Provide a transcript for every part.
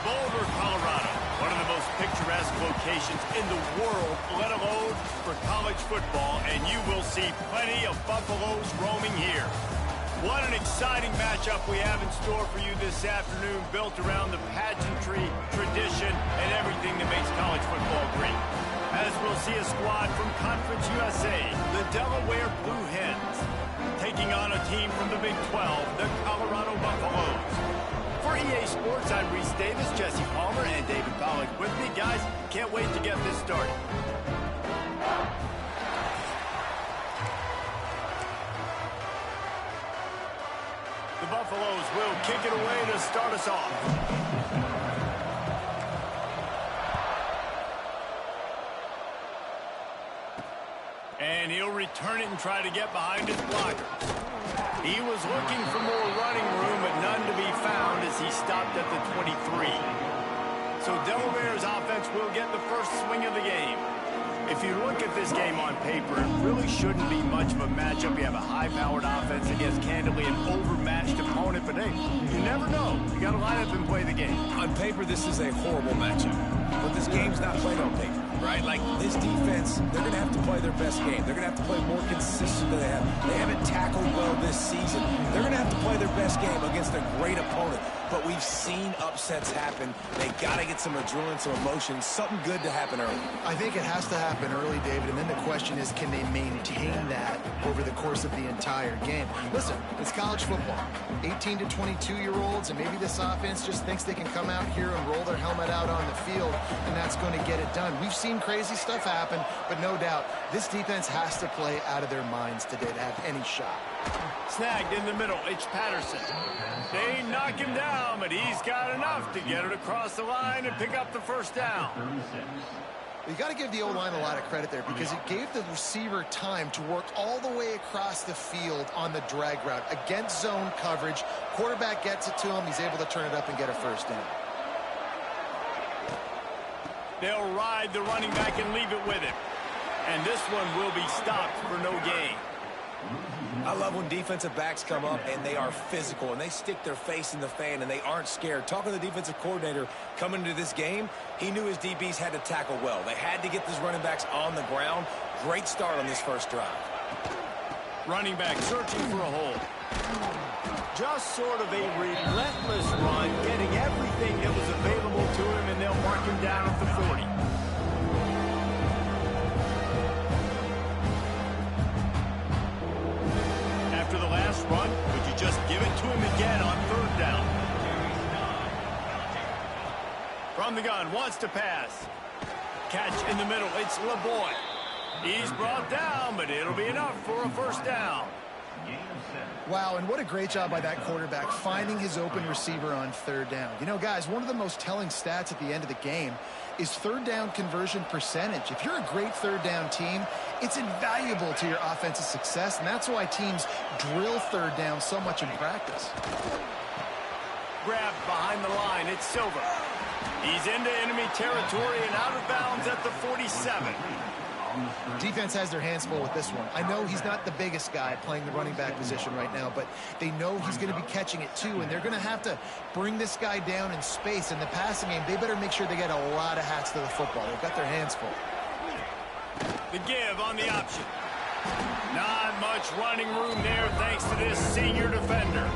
Boulder, Colorado, one of the most picturesque locations in the world, let alone for college football, and you will see plenty of Buffaloes roaming here. What an exciting matchup we have in store for you this afternoon, built around the pageantry, tradition, and everything that makes college football great. As we'll see a squad from Conference USA, the Delaware Blue Hens, taking on a team from the Big 12, the Colorado Buffaloes. For EA Sports, I'm Reese Davis, Jesse Palmer, and David Pollack with me. Guys, can't wait to get this started. The Buffaloes will kick it away to start us off. And he'll return it and try to get behind his blockers. He was looking for more running room, but none to be found as he stopped at the 23. So Delaware's offense will get the first swing of the game. If you look at this game on paper, it really shouldn't be much of a matchup. You have a high-powered offense against, candidly, an overmatched opponent. But, hey, you never know. You got to line up and play the game. On paper, this is a horrible matchup. But this game's not played on paper, right? Like, this defense, they're going to have to play their best game. They're going to have to play more consistent than they have. They haven't tackled well this season. They're going to have to play their best game against a great opponent. But we've seen upsets happen. They got to get some adrenaline, some emotion, something good to happen early. I think it has to happen early, David, and then the question is, can they maintain that over the course of the entire game? Listen, it's college football. 18 to 22-year-olds, and maybe this offense just thinks they can come out here and roll their helmet out on the field, and that's going to get it done. We've seen crazy stuff happen, but no doubt, this defense has to play out of their minds today to have any shot. Snagged in the middle, it's Patterson. They knock him down, but he's got enough to get it across the line and pick up the first down. You got to give the O-line a lot of credit there because it gave the receiver time to work all the way across the field on the drag route against zone coverage. Quarterback gets it to him. He's able to turn it up and get a first down. They'll ride the running back and leave it with him. And this one will be stopped for no gain. I love when defensive backs come up and they are physical and they stick their face in the fan and they aren't scared. Talking to the defensive coordinator coming into this game, he knew his DBs had to tackle well. They had to get these running backs on the ground. Great start on this first drive. Running back searching for a hole. Just sort of a relentless run, getting everything that was available to him, and they'll mark him down at the 40. After the last run, would you just give it to him again on third down? From the gun, wants to pass. Catch in the middle, it's LeBoy. He's brought down, but it'll be enough for a first down. Wow, and what a great job by that quarterback finding his open receiver on third down. You know, guys, one of the most telling stats at the end of the game is third down conversion percentage. If you're a great third down team, it's invaluable to your offensive success, and that's why teams drill third down so much in practice. Grabbed behind the line, it's Silver. He's into enemy territory and out of bounds at the 47. Defense has their hands full with this one. I know he's not the biggest guy playing the running back position right now, but they know he's going to be catching it too, and they're going to have to bring this guy down in space. In the passing game, they better make sure they get a lot of hats to the football. They've got their hands full. The give on the option. Not much running room there thanks to this senior defender.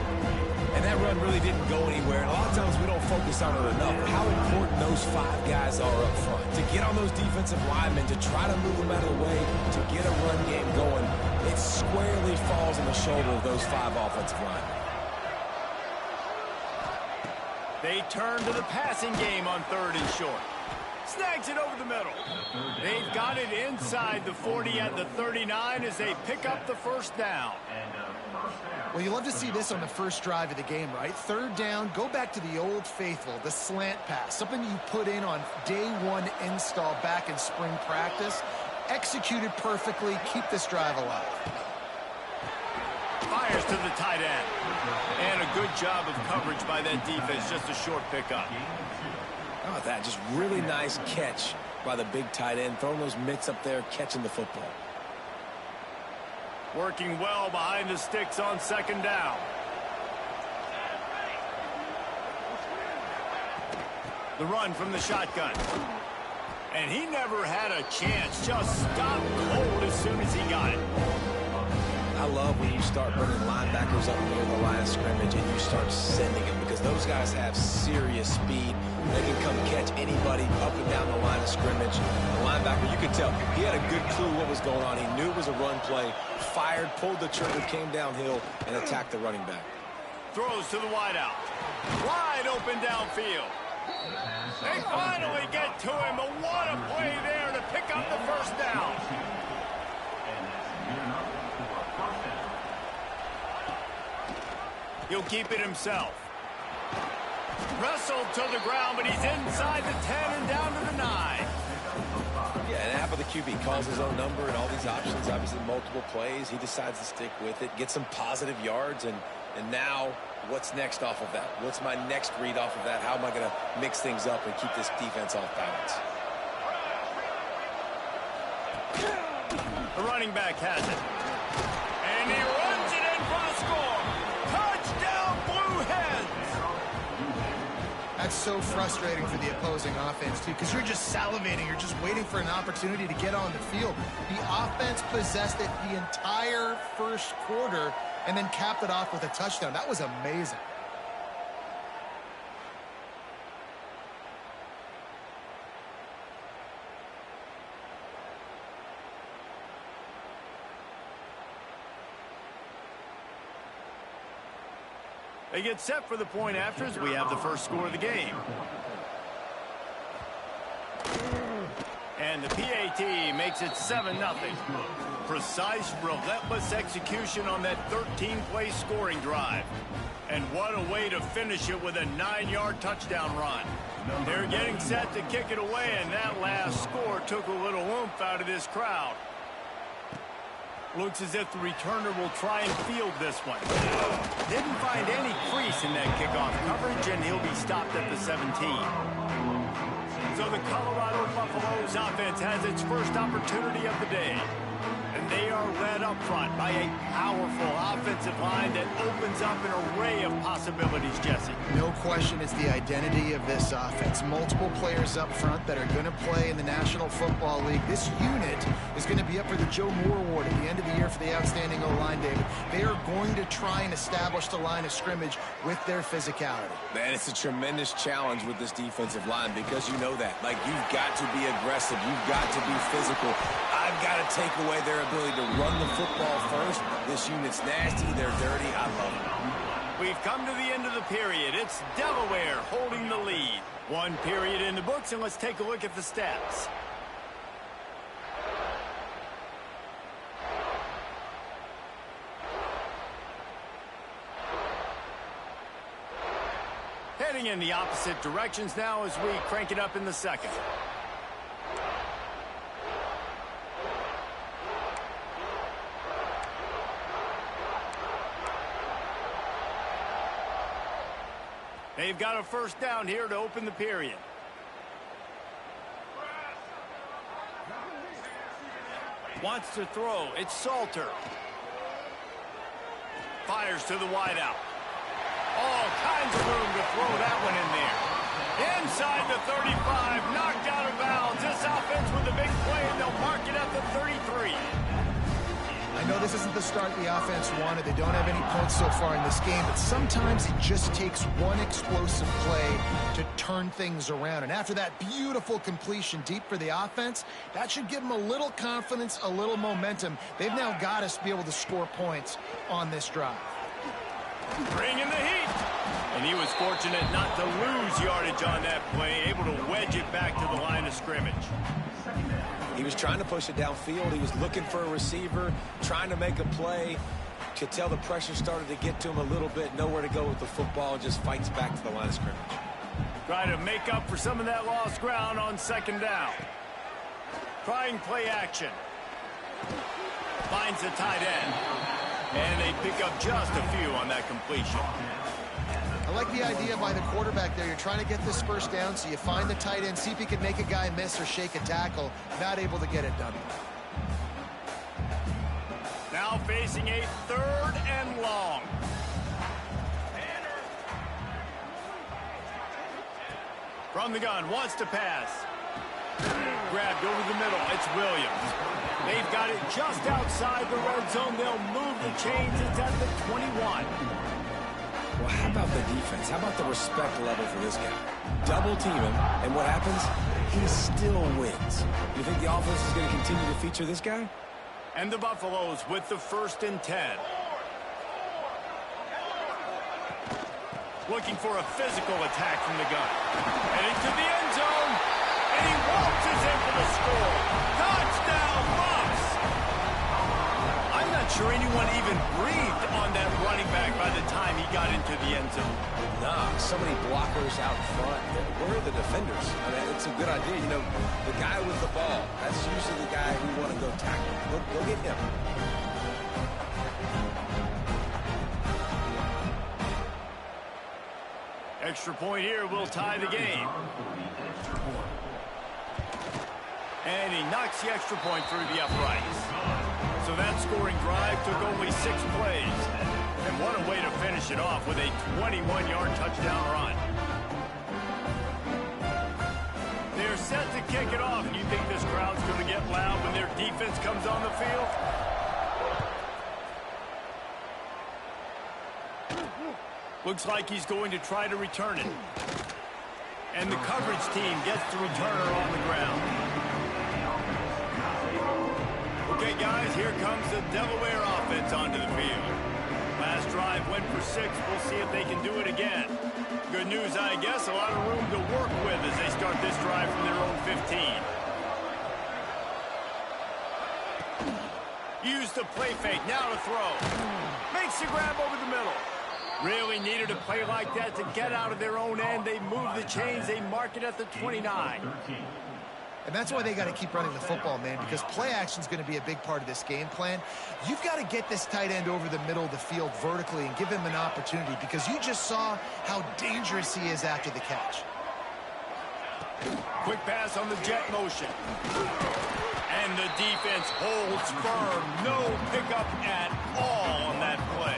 And that run really didn't go anywhere. And a lot of times we don't focus on it enough. How important those five guys are up front. To get on those defensive linemen, to try to move them out of the way, to get a run game going, it squarely falls on the shoulder of those five offensive linemen. They turn to the passing game on third and short. Snags it over the middle. They've got it inside the 40 at the 39 as they pick up the first down. Well, you love to see this on the first drive of the game, right? Third down, go back to the old faithful, the slant pass, something you put in on day one install back in spring practice. Executed perfectly, keep this drive alive. Fires to the tight end. And a good job of coverage by that defense, just a short pickup. How about that? Just really nice catch by the big tight end, throwing those mitts up there, catching the football. Working well behind the sticks on second down. The run from the shotgun. And he never had a chance. Just stopped cold as soon as he got it. I love when you start bringing linebackers up near the line of scrimmage and you start sending them, because those guys have serious speed. They can come catch anybody up and down the line of scrimmage. The linebacker, you could tell, he had a good clue what was going on. He knew it was a run play, fired, pulled the trigger, came downhill, and attacked the running back. Throws to the wideout. Wide open downfield. They finally get to him, but what a play there to pick up the first down. He'll keep it himself. Wrestled to the ground, but he's inside the 10 and down to the 9. Yeah, and half of the QB calls his own number and all these options, obviously multiple plays. He decides to stick with it, get some positive yards, and now what's next off of that? What's my next read off of that? How am I going to mix things up and keep this defense off balance? The running back has it. And he runs it in for the score. Touchdown, Blue Hens! That's so frustrating for the opposing offense, too, because you're just salivating. You're just waiting for an opportunity to get on the field. The offense possessed it the entire first quarter and then capped it off with a touchdown. That was amazing. They get set for the point after as we have the first score of the game. And the PAT makes it 7-0. Precise, relentless execution on that 13-play scoring drive. And what a way to finish it with a 9-yard touchdown run. They're getting set to kick it away, and that last score took a little oomph out of this crowd. Looks as if the returner will try and field this one. Didn't find any crease in that kickoff coverage, and he'll be stopped at the 17. So the Colorado Buffaloes offense has its first opportunity of the day. And they are led up front by a powerful offensive line that opens up an array of possibilities, Jesse. No question it's the identity of this offense. Multiple players up front that are going to play in the National Football League. This unit is going to be up for the Joe Moore Award at the end of the year for the outstanding O-line, David. They are going to try and establish the line of scrimmage with their physicality. Man, it's a tremendous challenge with this defensive line, because you know that. Like, you've got to be aggressive. You've got to be physical. I've got to take away their ability to run the football first. This unit's nasty. They're dirty. I love it. We've come to the end of the period. It's Delaware holding the lead. One period in the books, and let's take a look at the stats. Heading in the opposite directions now as we crank it up in the second. They've got a first down here to open the period. Wants to throw. It's Salter. Fires to the wideout. All kinds of room to throw that one in there. Inside the 35, knocked out of bounds. This offense with a big play, and they'll mark it at the 33. I know this isn't the start the offense wanted. They don't have any points so far in this game, but sometimes it just takes one explosive play to turn things around. And after that beautiful completion deep for the offense, that should give them a little confidence, a little momentum. They've now got us to be able to score points on this drive. Bringing the heat. And he was fortunate not to lose yardage on that play, able to wedge it back to the line of scrimmage. He was trying to push it downfield. He was looking for a receiver, trying to make a play. Could tell the pressure started to get to him a little bit. Nowhere to go with the football, and just fights back to the line of scrimmage. Try to make up for some of that lost ground on second down. Trying play action. Finds the tight end. And they pick up just a few on that completion. I like the idea by the quarterback there. You're trying to get this first down, so you find the tight end, see if he can make a guy miss or shake a tackle. Not able to get it done. Now facing a 3rd and long. From the gun, wants to pass. Grabbed over the middle. It's Williams. They've got it just outside the red zone. They'll move the chains. It's at the 21. Well, how about the defense? How about the respect level for this guy? Double team him, and what happens? He still wins. You think the offense is going to continue to feature this guy? And the Buffaloes with the 1st and 10. Looking for a physical attack from the gun. Heading to the end zone. And he waltzes in for the score. Touchdown, Buffs! I'm not sure anyone even breathed on that running back by the time he got into the end zone. Nah, so many blockers out front. Where are the defenders? I mean, it's a good idea. You know, the guy with the ball, that's usually the guy we want to go tackle. Go get him. Extra point here will tie the game. And he knocks the extra point through the uprights. So that scoring drive took only 6 plays. And what a way to finish it off with a 21-yard touchdown run. They're set to kick it off. You think this crowd's going to get loud when their defense comes on the field? Looks like he's going to try to return it. And the coverage team gets the returner on the ground. Okay, guys, here comes the Delaware offense onto the field. Last drive went for 6. We'll see if they can do it again. Good news, I guess. A lot of room to work with as they start this drive from their own 15. Use the play fake. Now to throw. Makes the grab over the middle. Really needed a play like that to get out of their own end. They move the chains. They mark it at the 29. And that's why they got to keep running the football, man, because play action is going to be a big part of this game plan. You've got to get this tight end over the middle of the field vertically and give him an opportunity, because you just saw how dangerous he is after the catch. Quick pass on the jet motion. And the defense holds firm. No pickup at all on that play.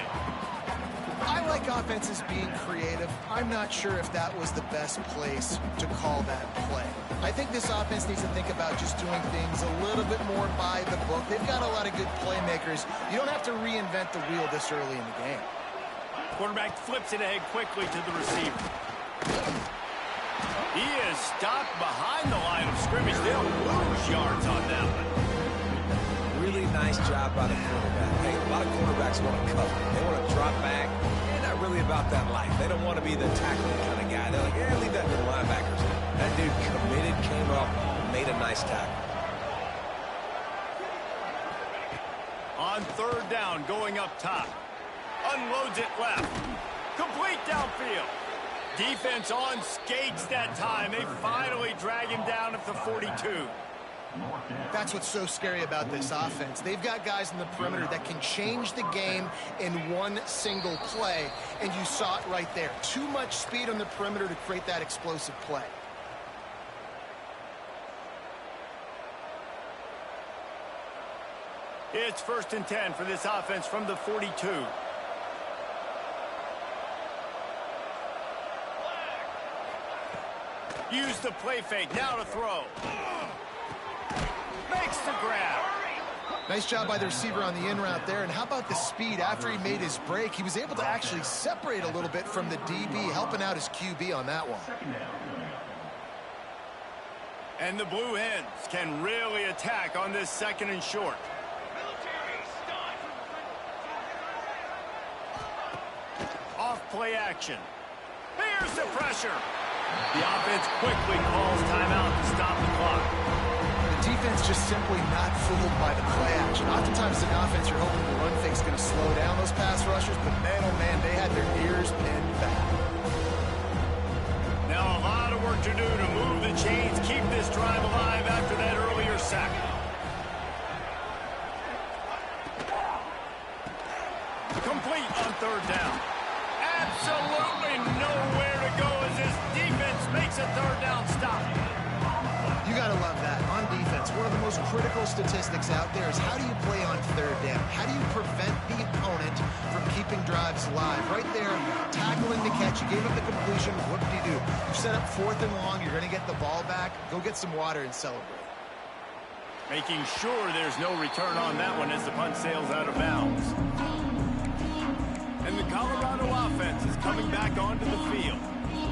I like offenses being creative. I'm not sure if that was the best place to call that play. I think this offense needs to think about just doing things a little bit more by the book. They've got a lot of good playmakers. You don't have to reinvent the wheel this early in the game. Quarterback flips it ahead quickly to the receiver. He is stopped behind the line of scrimmage. They'll lose yards on that one. Really nice job by the quarterback. Hey, a lot of quarterbacks want to cover. They want to drop back. They're not really about that life. They don't want to be the tackling kind of guy. They're like, yeah, leave that to the linebackers. That dude committed, came up, made a nice tackle. On 3rd down, going up top. Unloads it left. Complete downfield. Defense on skates that time. They finally drag him down at the 42. That's what's so scary about this offense. They've got guys in the perimeter that can change the game in one single play, and you saw it right there. Too much speed on the perimeter to create that explosive play. It's 1st and 10 for this offense from the 42. Use the play fake. Now to throw. Makes the grab. Nice job by the receiver on the in route there. And how about the speed after he made his break? He was able to actually separate a little bit from the DB, helping out his QB on that one. And the Blue Hens can really attack on this 2nd and short. Off play action. Here's the pressure. The offense quickly calls timeout to stop the clock. The defense just simply not fooled by the play action. Oftentimes in offense, you're hoping the run fake's going to slow down those pass rushers, but man, oh man, they had their ears pinned back. Now a lot of work to do to move the chains, keep this drive alive after that earlier sack. Complete on 3rd down. Absolutely nowhere to go as this defense makes a 3rd down stop. You got to love that. On defense, one of the most most critical statistics out there is how do you play on third down? How do you prevent the opponent from keeping drives alive? Right there, tackling the catch. You gave up the completion. Whoop-de-doo. You've set up 4th and long. You're going to get the ball back. Go get some water and celebrate. Making sure there's no return on that one as the punt sails out of bounds. And the Colorado offense is coming back onto the field.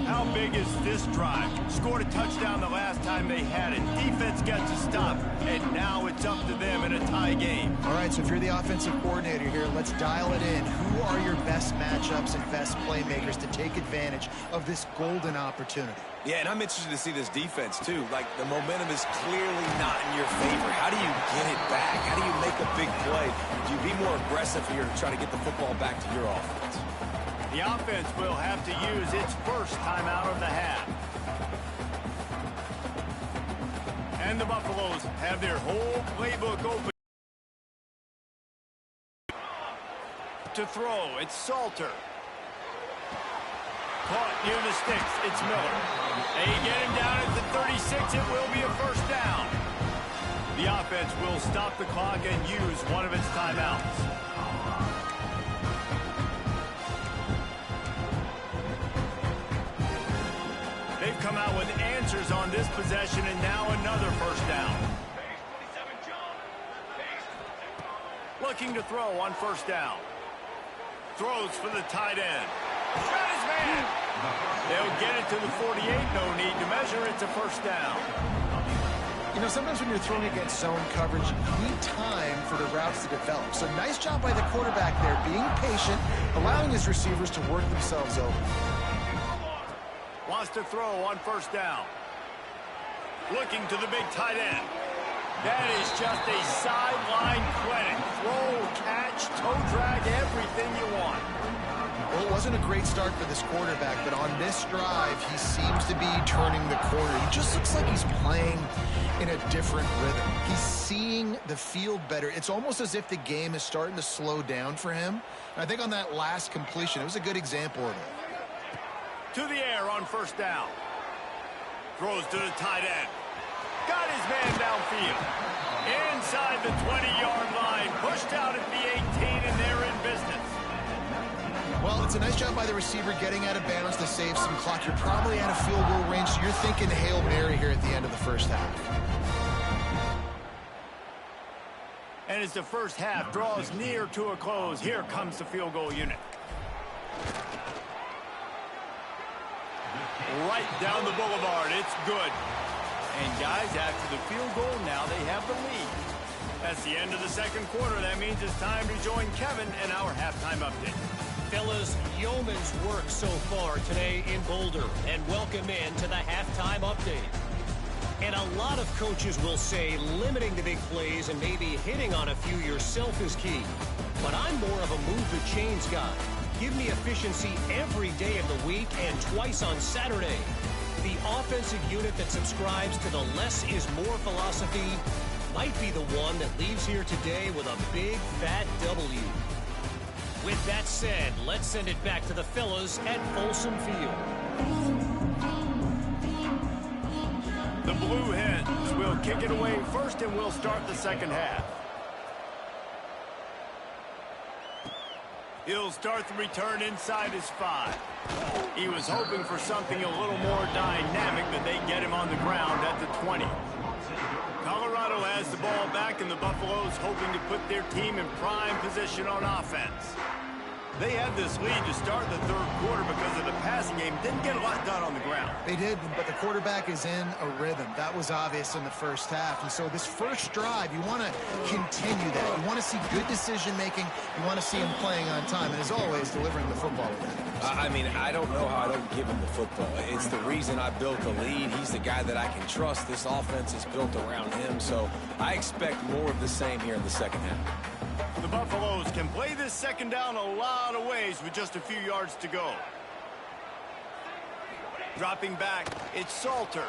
How big is this drive? Scored a touchdown the last time they had it. Defense gets a stop, and now it's up to them in a tie game. All right, so if you're the offensive coordinator here, let's dial it in. Who are your best matchups and best playmakers to take advantage of this golden opportunity? Yeah, and I'm interested to see this defense, too. Like, the momentum is clearly not in your favor. How do you get it back? How do you make a big play? Do you be more aggressive here to try to get the football back to your offense? The offense will have to use its first timeout of the half. And the Buffaloes have their whole playbook open. To throw, it's Salter. Caught near the sticks, it's Miller. They get him down at the 36, it will be a first down. The offense will stop the clock and use one of its timeouts. They've come out with answers on this possession, and now another first down. Looking to throw on first down. Throws for the tight end. Got his man. They'll get it to the 48. No need to measure. It's a first down. You know, sometimes when you're throwing against zone coverage, you need time for the routes to develop. So nice job by the quarterback there, being patient, allowing his receivers to work themselves over. Wants to throw on first down. Looking to the big tight end. That is just a sideline credit. Throw, catch, toe drag, everything you want. Well, it wasn't a great start for this quarterback, but on this drive, he seems to be turning the corner. He just looks like he's playing in a different rhythm. He's seeing the field better. It's almost as if the game is starting to slow down for him. And I think on that last completion, it was a good example of it. To the air on first down. Throws to the tight end. Got his man downfield. Inside the 20-yard line. Pushed out at the 18, and they're in business. Well, it's a nice job by the receiver getting out of bounds to save some clock. You're probably out of field goal range, so you're thinking Hail Mary here at the end of the first half. And as the first half draws near to a close, here comes the field goal unit. Right down the boulevard. It's good. And, guys, after the field goal, now they have the lead. That's the end of the second quarter. That means it's time to join Kevin in our halftime update. Fellas, yeoman's work so far today in Boulder, and welcome in to the halftime update. And a lot of coaches will say limiting the big plays and maybe hitting on a few yourself is key. But I'm more of a move the chains guy. Give me efficiency every day of the week and twice on Saturday. The offensive unit that subscribes to the less is more philosophy might be the one that leaves here today with a big fat W. With that said, let's send it back to the fellas at Folsom Field. The Blue Hens will kick it away first, and we'll start the second half. He'll start the return inside his 5. He was hoping for something a little more dynamic, but they get him on the ground at the 20. Colorado has the ball back, and the Buffaloes hoping to put their team in prime position on offense. They had this lead to start the third quarter because of the passing game. Didn't get a lot done on the ground. They did, but the quarterback is in a rhythm. That was obvious in the first half. And so this first drive, you want to continue that. You want to see good decision-making. You want to see him playing on time. And as always, delivering the football with that. I mean, I don't know how I don't give him the football. It's the reason I built the lead. He's the guy that I can trust. This offense is built around him. So I expect more of the same here in the second half. The Buffaloes can play this second down a lot of ways with just a few yards to go. Dropping back, it's Salter.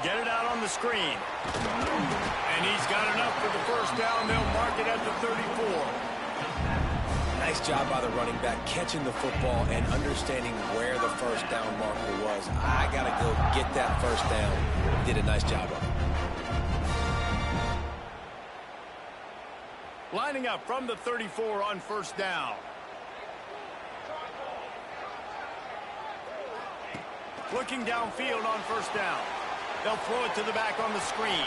Get it out on the screen. And he's got enough for the first down. They'll mark it at the 34. Nice job by the running back catching the football and understanding where the first down marker was. I got to go get that first down. Did a nice job of it. Lining up from the 34 on first down. Looking downfield on first down. They'll throw it to the back on the screen.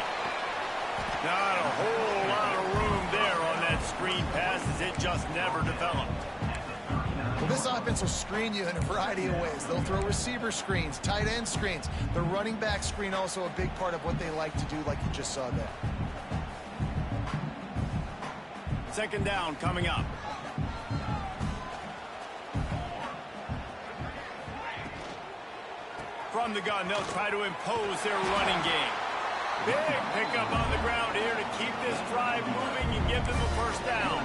Not a whole lot of room there on that screen pass as it just never developed. Well, this offense will screen you in a variety of ways. They'll throw receiver screens, tight end screens. The running back screen also a big part of what they like to do, like you just saw there. Second down coming up. From the gun, they'll try to impose their running game. Big pickup on the ground here to keep this drive moving and give them a first down.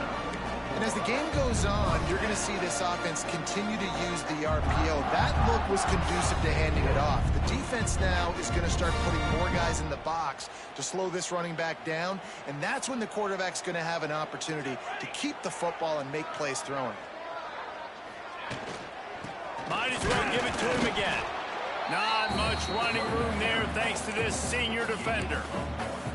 And as the game goes on, you're going to see this offense continue to use the RPO. That look was conducive to handing it off. The defense now is going to start putting more guys in the box to slow this running back down, and that's when the quarterback's going to have an opportunity to keep the football and make plays throwing. Might as well give it to him again. Not much running room there thanks to this senior defender.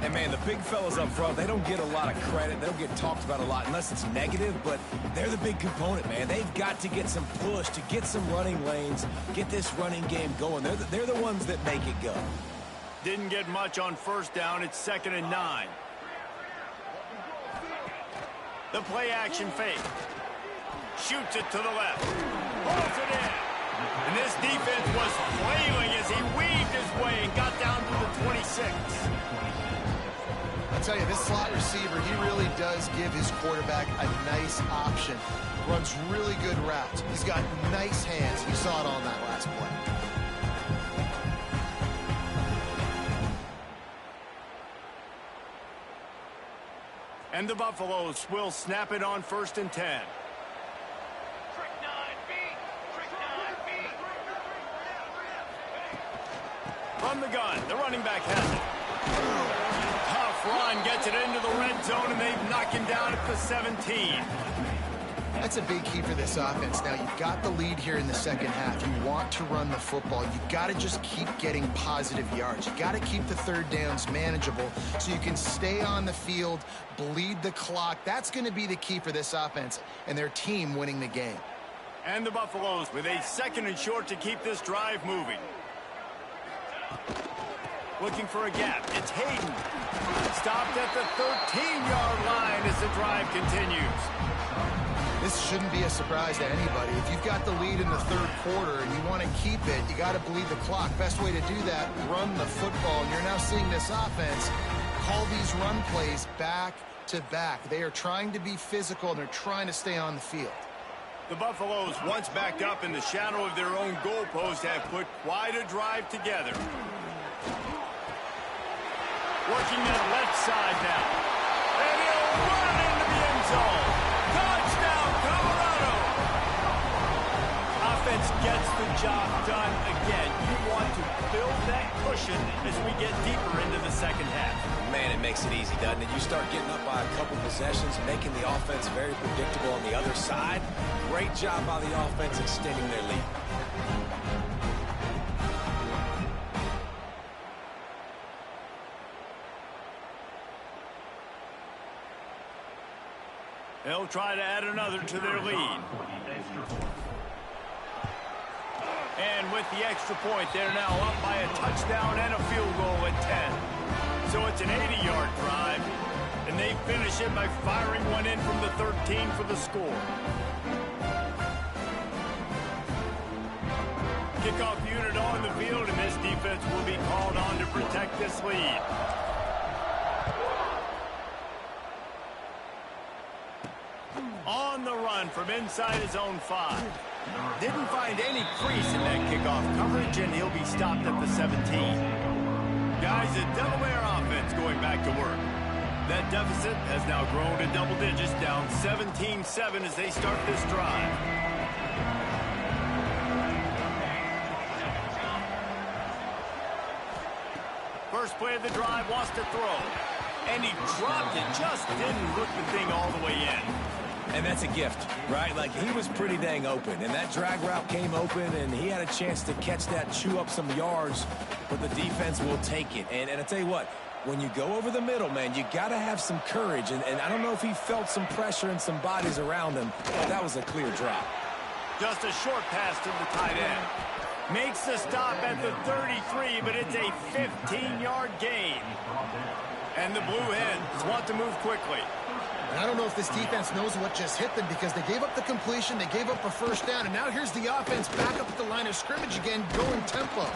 And, man, the big fellas up front, they don't get a lot of credit. They don't get talked about a lot unless it's negative, but they're the big component, man. They've got to get some push, to get some running lanes, get this running game going. They're the ones that make it go. Didn't get much on first down. It's 2nd and 9. The play action fake. Shoots it to the left. Pulls it in. And this defense was flailing as he weaved his way and got down to the 26. I'll tell you, this slot receiver, he really does give his quarterback a nice option. Runs really good routes. He's got nice hands. You saw it on that last play. And the Buffaloes will snap it on 1st and 10. From the gun, the running back has it. Tough run, gets it into the red zone, and they knock him down at the 17. That's a big key for this offense. Now, you've got the lead here in the second half. You want to run the football. You've got to just keep getting positive yards. You've got to keep the third downs manageable so you can stay on the field, bleed the clock. That's going to be the key for this offense and their team winning the game. And the Buffaloes with a 2nd and short to keep this drive moving. Looking for a gap. It's Hayden. Stopped at the 13-yard line as the drive continues. This shouldn't be a surprise to anybody. If you've got the lead in the third quarter and you want to keep it, you got to bleed the clock. Best way to do that, run the football. And you're now seeing this offense call these run plays back to back. They are trying to be physical, and they're trying to stay on the field. The Buffaloes, once backed up in the shadow of their own goalpost, have put quite a drive together. Working to the left side now. And he'll run into the end zone. Touchdown, Colorado! Offense gets the job done again. You want to build that cushion as we get deeper into the second half. Man, it makes it easy, doesn't it? You start getting up by a couple possessions, making the offense very predictable on the other side. Great job by the offense extending their lead. They'll try to add another to their lead. And with the extra point, they're now up by a touchdown and a field goal at 10. So it's an 80-yard drive, and they finish it by firing one in from the 13 for the score. Kickoff unit on the field, and this defense will be called on to protect this lead. On the run from inside his own 5. Didn't find any crease in that kickoff coverage, and he'll be stopped at the 17. Guys, the Delaware offense going back to work. That deficit has now grown to double digits, down 17-7 as they start this drive. First play of the drive, wants to throw. And he dropped it, just didn't hook the thing all the way in. And that's a gift, right? Like, he was pretty dang open, and that drag route came open, and he had a chance to catch that, chew up some yards, but the defense will take it. And I tell you what, When you go over the middle, man, you got to have some courage. And I don't know if he felt some pressure and some bodies around him, but that was a clear drop. Just a short pass to the tight end. Makes the stop at the 33, but it's a 15-yard gain. And the Blue Hens want to move quickly. And I don't know if this defense knows what just hit them because they gave up the completion, they gave up a first down, and now here's the offense back up at the line of scrimmage again, going tempo.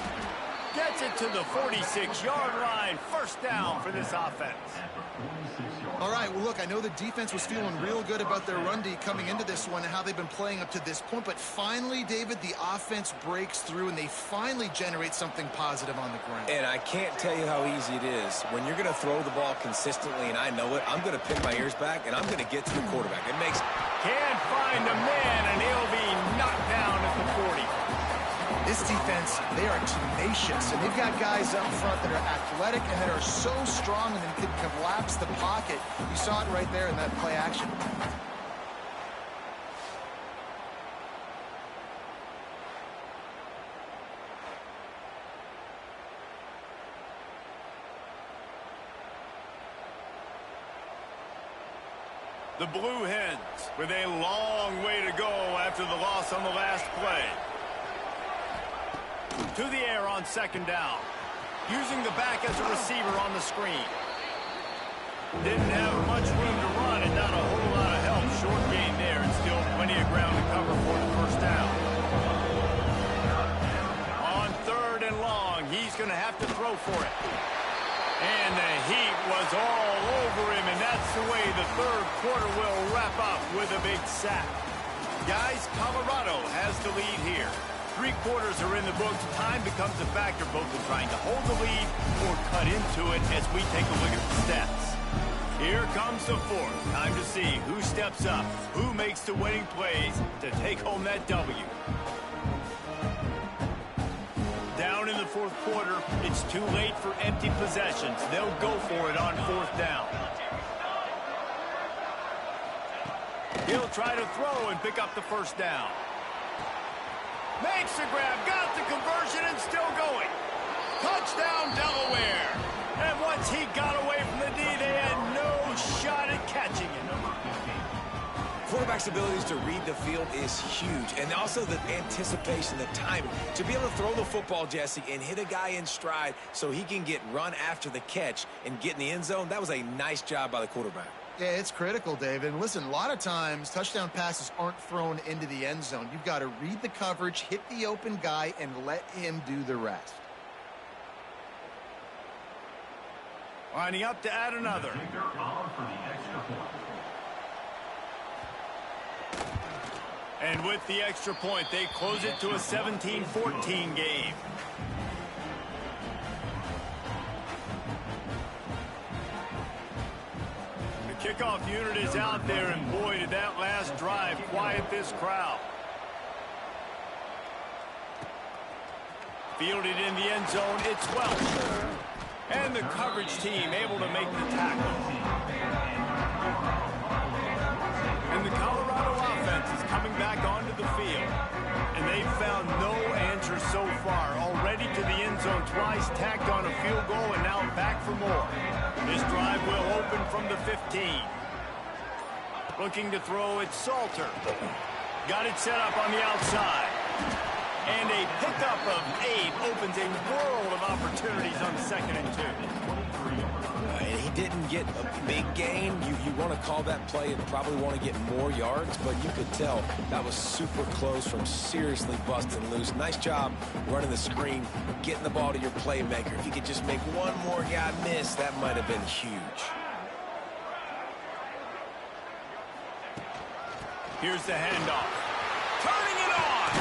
Gets it to the 46-yard line. First down for this offense. All right, well, look, I know the defense was feeling real good about their run D coming into this one and how they've been playing up to this point, but finally, David, the offense breaks through and they finally generate something positive on the ground. And I can't tell you how easy it is. When you're going to throw the ball consistently, and I know it, I'm going to pin my ears back, and I'm going to get to the quarterback. It makes... Can't find a man, and he'll be knocked down at the 40. This defense, they are tenacious, and they've got guys up front that are athletic and that are so strong and can collapse the pocket. You saw it right there in that play action. The Blue Hens with a long way to go after the loss on the last play. To the air on second down. Using the back as a receiver on the screen. Didn't have much room to run and not a whole lot of help. Short gain there and still plenty of ground to cover for the first down. On third and long, he's going to have to throw for it. And the heat was all over him, and that's the way the third quarter will wrap up with a big sack. Guys, Colorado has the lead here. 3 quarters are in the books. Time becomes a factor both in trying to hold the lead or cut into it as we take a look at the stats. Here comes the fourth. Time to see who steps up, who makes the winning plays to take home that W. Down in the fourth quarter, it's too late for empty possessions. They'll go for it on fourth down. He'll try to throw and pick up the first down. Makes the grab, got the conversion, and still going. Touchdown, Delaware. And once he got away from the D, they had no shot at catching him. Quarterback's abilities to read the field is huge, and also the anticipation, the timing. To be able to throw the football, Jesse, and hit a guy in stride so he can get run after the catch and get in the end zone, that was a nice job by the quarterback. Yeah, it's critical, David. And listen, a lot of times touchdown passes aren't thrown into the end zone. You've got to read the coverage, hit the open guy, and let him do the rest. Lining up to add another. And with the extra point, they close it to a 17-14 game. Kickoff unit is out there, and boy, did that last drive quiet this crowd. Fielded in the end zone, it's Welch. And the coverage team able to make the tackle. And the Colorado offense is coming back onto the field. And they've found no answer so far. Already to the end zone twice, tacked on a field goal, and now back for more. This drive will open from the 15. Looking to throw, it's Salter. Got it set up on the outside. And a pickup of 8 opens a world of opportunities on 2nd and 2. And he didn't get a big gain. You want to call that play and probably want to get more yards, but you could tell that was super close from seriously busting loose. Nice job running the screen, getting the ball to your playmaker. If you could just make one more guy miss, that might have been huge. Here's the handoff. Turning it on!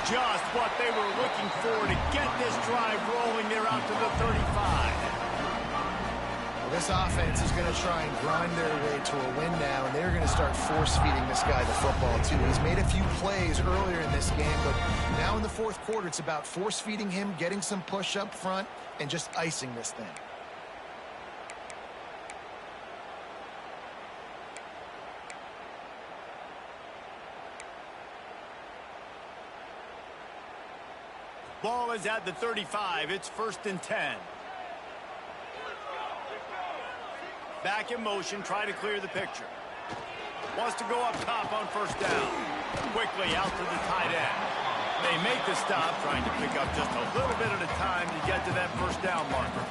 Just what they were looking for to get this drive rolling. They're out to the 35. Well, this offense is going to try and grind their way to a win now, and they're going to start force-feeding this guy the football, too. He's made a few plays earlier in this game, but now in the fourth quarter, it's about force-feeding him, getting some push up front, and just icing this thing. Ball is at the 35. It's 1st and 10. Back in motion, try to clear the picture. Wants to go up top on first down. Quickly out to the tight end. They make the stop, trying to pick up just a little bit at a time to get to that first down marker.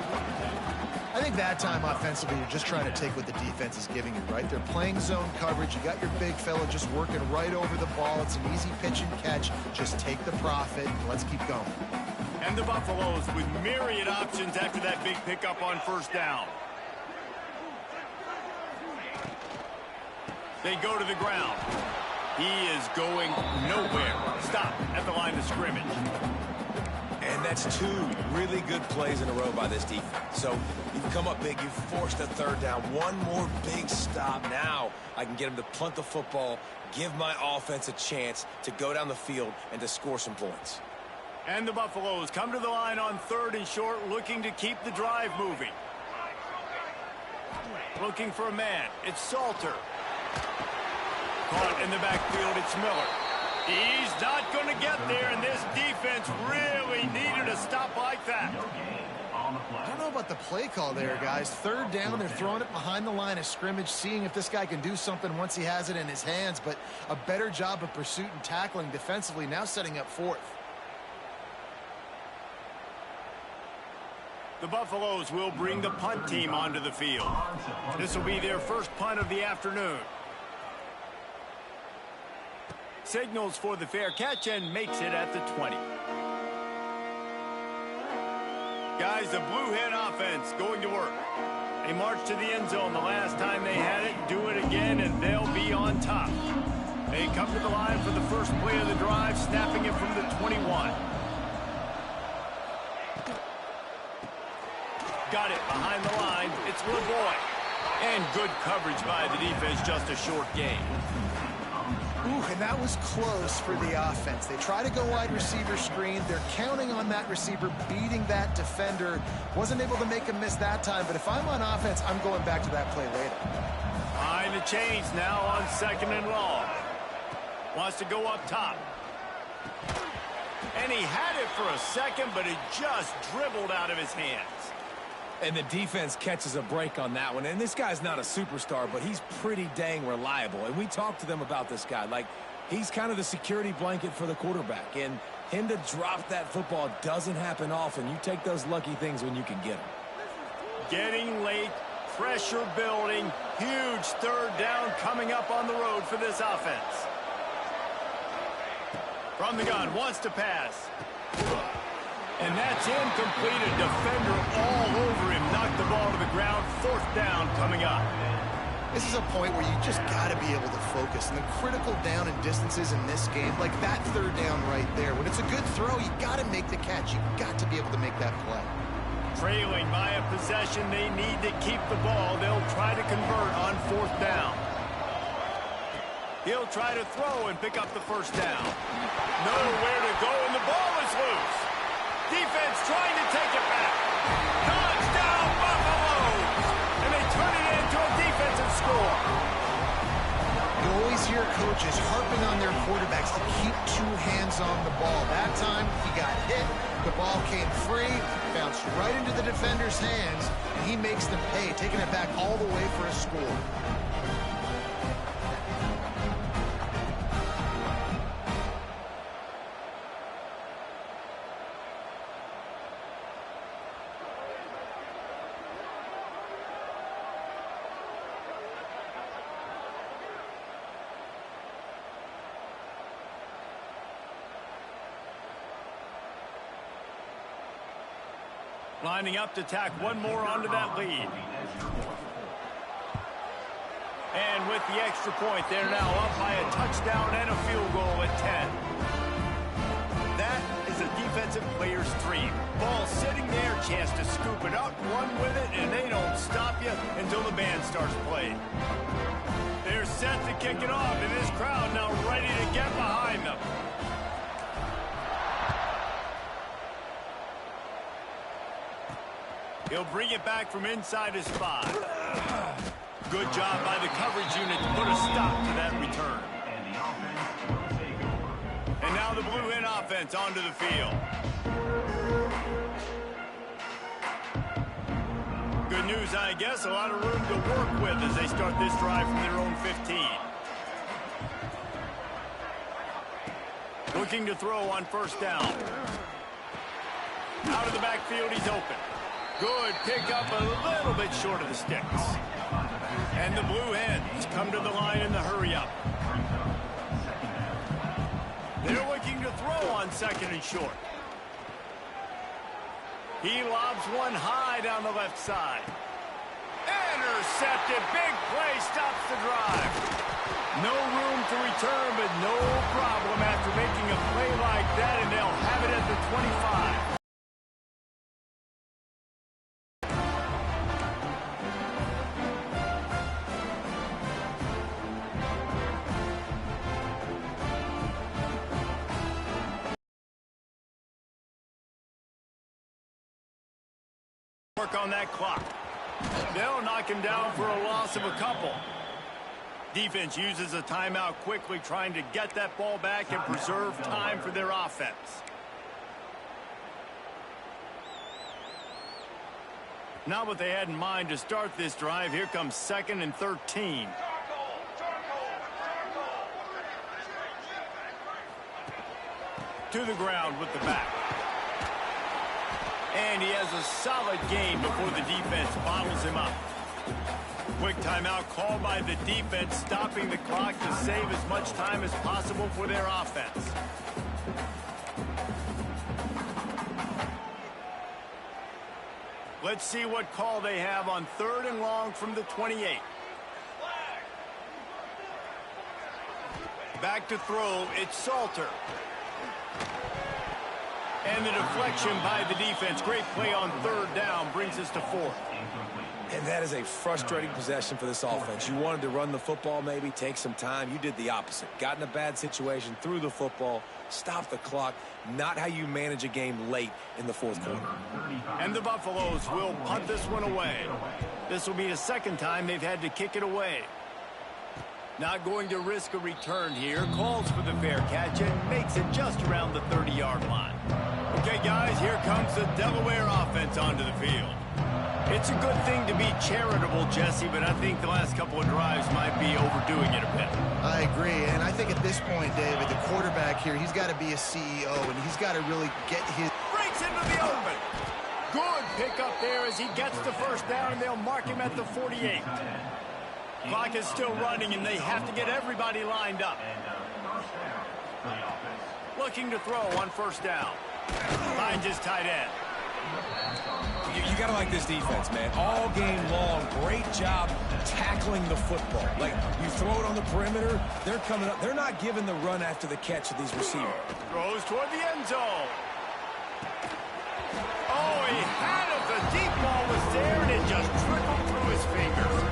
I think that time offensively, you're just trying to take what the defense is giving you, right? They're playing zone coverage. You got your big fella just working right over the ball. It's an easy pitch and catch. Just take the profit and let's keep going. And the Buffaloes with myriad options after that big pickup on first down. They go to the ground. He is going nowhere. Stop at the line of scrimmage. And that's 2 really good plays in a row by this defense. So you've come up big. You've forced a third down. One more big stop. Now I can get him to punt the football, give my offense a chance to go down the field and to score some points. And the Buffaloes come to the line on 3rd and short, looking to keep the drive moving. Looking for a man. It's Salter. Caught in the backfield, it's Miller. He's not going to get there, and this defense really needed a stop like that. I don't know about the play call there, guys. 3rd down, they're throwing it behind the line of scrimmage, seeing if this guy can do something once he has it in his hands, but a better job of pursuit and tackling defensively, now setting up 4th. The Buffaloes will bring the punt team onto the field. This will be their first punt of the afternoon. Signals for the fair catch and makes it at the 20. Guys, the Blue Hen offense going to work. They marched to the end zone the last time they had it. Do it again, and they'll be on top. They come to the line for the first play of the drive, snapping it from the 21. Got it behind the line. It's LeBoy. And good coverage by the defense, just a short gain. Ooh, and that was close for the offense. They try to go wide receiver screen. They're counting on that receiver beating that defender. Wasn't able to make him miss that time, but if I'm on offense, I'm going back to that play later. Behind the chains now on 2nd and long. Wants to go up top. And he had it for a second, but it just dribbled out of his hands. And the defense catches a break on that one. And this guy's not a superstar, but he's pretty dang reliable. And we talked to them about this guy. Like, he's kind of the security blanket for the quarterback. And him to drop that football doesn't happen often. You take those lucky things when you can get them. Getting late, pressure building, huge 3rd down coming up on the road for this offense. From the gun, wants to pass. And that's incomplete. A defender all over him. Knocked the ball to the ground. 4th down coming up. This is a point where you just got to be able to focus. And the critical down and distances in this game, like that 3rd down right there, when it's a good throw, you got to make the catch. You got to be able to make that play. Trailing by a possession, they need to keep the ball. They'll try to convert on 4th down. He'll try to throw and pick up the first down. Nowhere to go, and the ball is loose. Defense trying to take it back. Touchdown, Buffaloes! And they turn it into a defensive score. You always hear coaches harping on their quarterbacks to keep 2 hands on the ball. That time, he got hit. The ball came free, bounced right into the defender's hands, and he makes them pay, taking it back all the way for a score. Lining up to tack one more onto that lead. And with the extra point, they're now up by a touchdown and a field goal at 10. That is a defensive player's dream. Ball sitting there, chance to scoop it up, run with it, and they don't stop you until the band starts playing. They're set to kick it off, and this crowd now ready to get behind them. He'll bring it back from inside his 5. Good job by the coverage unit to put a stop to that return. And now the Blue Hen offense onto the field. Good Good news, I guess. A lot of room to work with as they start this drive from their own 15. Looking to throw on first down. Out of the backfield, he's open. Good pickup, a little bit short of the sticks. And the Blue Hens come to the line in the hurry-up. They're looking to throw on second and short. He lobs one high down the left side. Intercepted. Big play stops the drive. No room to return, but no problem after making a play like that, and they'll have it at the 25. Work on that clock. They'll knock him down for a loss of a couple. Defense uses a timeout quickly, trying to get that ball back and preserve time for their offense. Not what they had in mind to start this drive. Here comes 2nd and 13. To the ground with the back. And he has a solid gain before the defense bottles him up. Quick timeout called by the defense, stopping the clock to save as much time as possible for their offense. Let's see what call they have on 3rd and long from the 28. Back to throw, it's Salter. And the deflection by the defense. Great play on 3rd down brings us to 4th. And that is a frustrating possession for this offense. You wanted to run the football, maybe take some time. You did the opposite. Got in a bad situation, threw the football, stopped the clock. Not how you manage a game late in the 4th quarter. And the Buffaloes will punt this one away. This will be the 2nd time they've had to kick it away. Not going to risk a return here. Calls for the fair catch and makes it just around the 30-yard line. Okay, guys, here comes the Delaware offense onto the field. It's a good thing to be charitable, Jesse, but I think the last couple of drives might be overdoing it a bit. I agree, and I think at this point, David, the quarterback here, he's got to be a CEO, and he's got to really get his... Breaks into the open. Good pickup there as he gets the first down, and they'll mark him at the 48. Clock is still running, and they have to get everybody lined up. Looking to throw on first down. Finds his tight end. You got to like this defense, man. All game long, great job tackling the football. Like, you throw it on the perimeter, they're coming up. They're not giving the run after the catch of these receivers. Throws toward the end zone. Oh, he had it. The deep ball was there, and it just trickled through his fingers.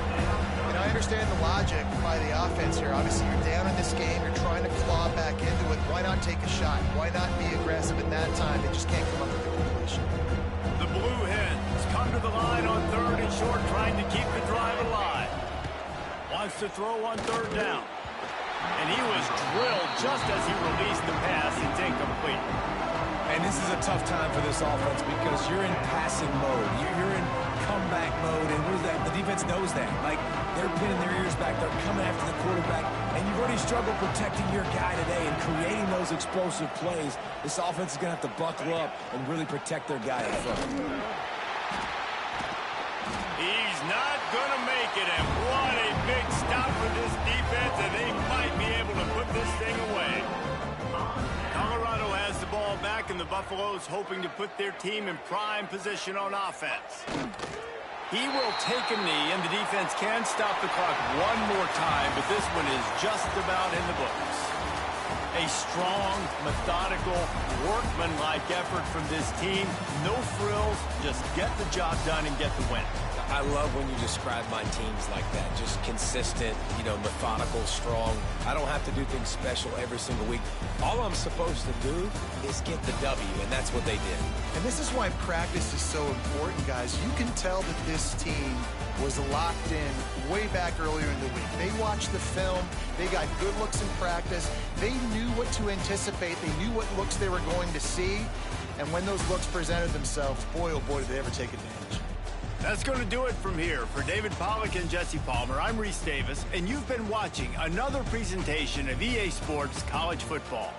I understand the logic by the offense here. Obviously, you're down in this game. You're trying to claw back into it. Why not take a shot? Why not be aggressive in that time? They just can't come up with the completion. The Blue Hens come to the line on 3rd and short, trying to keep the drive alive. Wants to throw on 3rd down. And he was drilled just as he released the pass. It's incomplete. And this is a tough time for this offense because you're in passing mode. You're in comeback mode, and what is that? The defense knows that. Like, they're pinning their ears back. They're coming after the quarterback, and you've already struggled protecting your guy today and creating those explosive plays. This offense is going to have to buckle up and really protect their guy in front. He's not going to make it, and what a big stop for this defense, and they might be able to put this thing away. Colorado has the ball back, and the Buffaloes hoping to put their team in prime position on offense. He will take a knee, and the defense can stop the clock one more time, but this one is just about in the books. A strong, methodical, workmanlike effort from this team. No frills, just get the job done and get the win. I love when you describe my teams like that. Just consistent, methodical, strong. I don't have to do things special every single week. All I'm supposed to do is get the W, and that's what they did. And this is why practice is so important, guys. You can tell that this team was locked in way back earlier in the week. They watched the film. They got good looks in practice. They knew what to anticipate. They knew what looks they were going to see. And when those looks presented themselves, boy, oh boy, did they ever take advantage. That's going to do it from here. For David Pollack and Jesse Palmer, I'm Reese Davis, and you've been watching another presentation of EA Sports College Football.